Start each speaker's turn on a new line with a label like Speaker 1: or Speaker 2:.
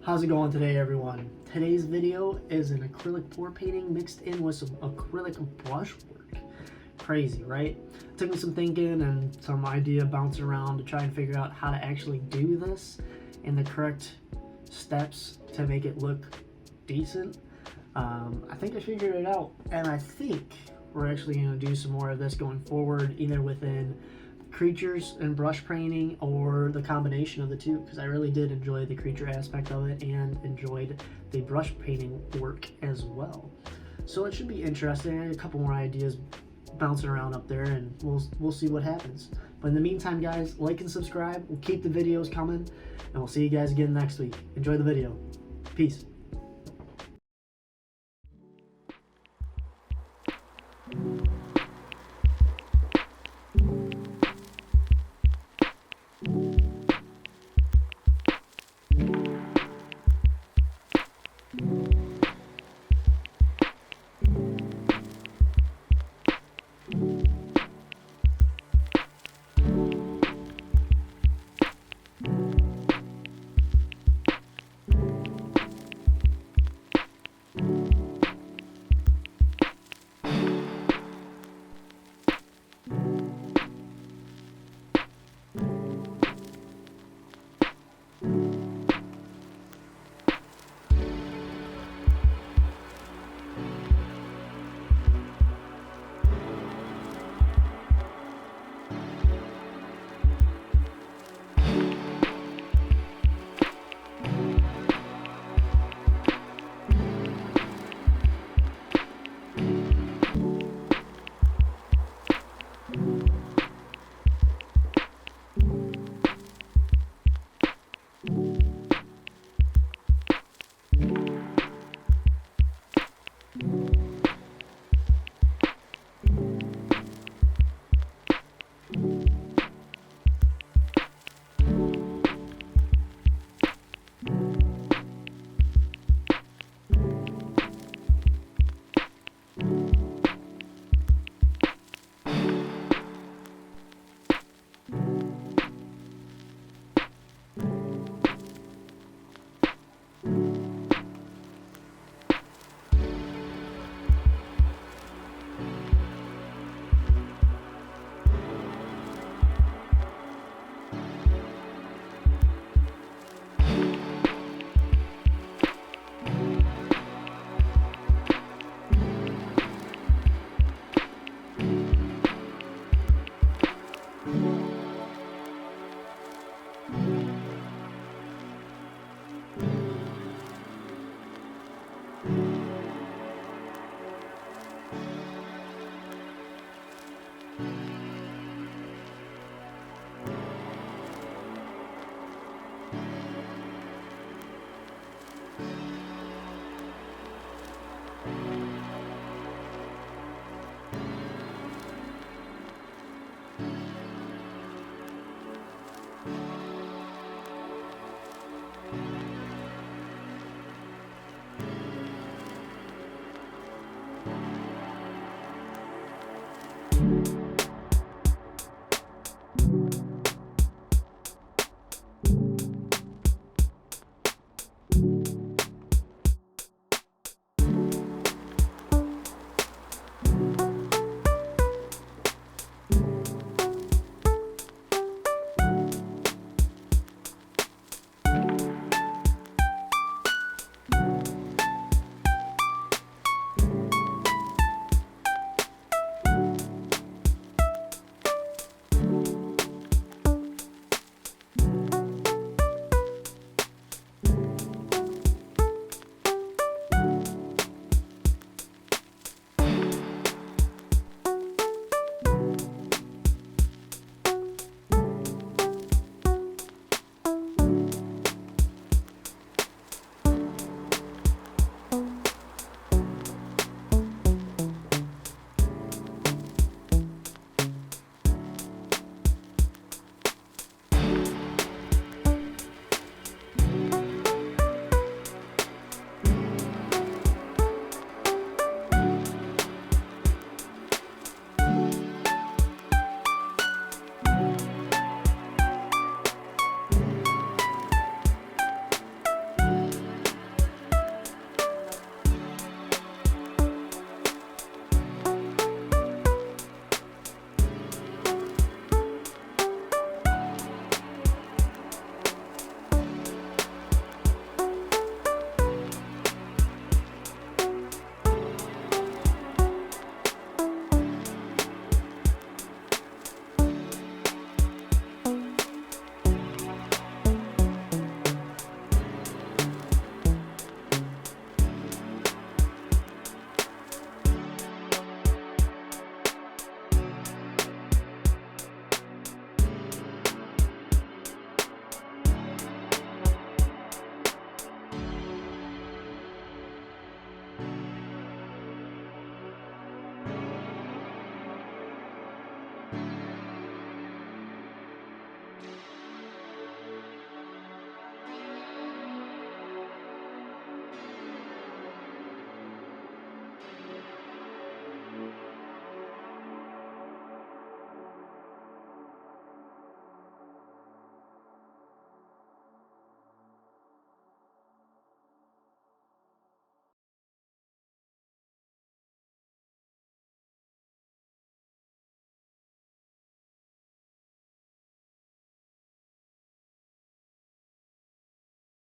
Speaker 1: How's it going today, everyone? Today's video is an acrylic pour painting mixed in with some acrylic brush work. Crazy, right? It took me some thinking and some idea bouncing around to try and figure out how to actually do this and the correct steps to make it look decent. I think I figured it out, and I think we're actually going to do some more of this going forward, either within creatures and brush painting or the combination of the two, because I really did enjoy the creature aspect of it and enjoyed the brush painting work as well. So it should be interesting. I had a couple more ideas bouncing around up there, and we'll see what happens. But in the meantime, guys, like and subscribe. We'll keep the videos coming, and we'll see you guys again next week. Enjoy the video. Peace.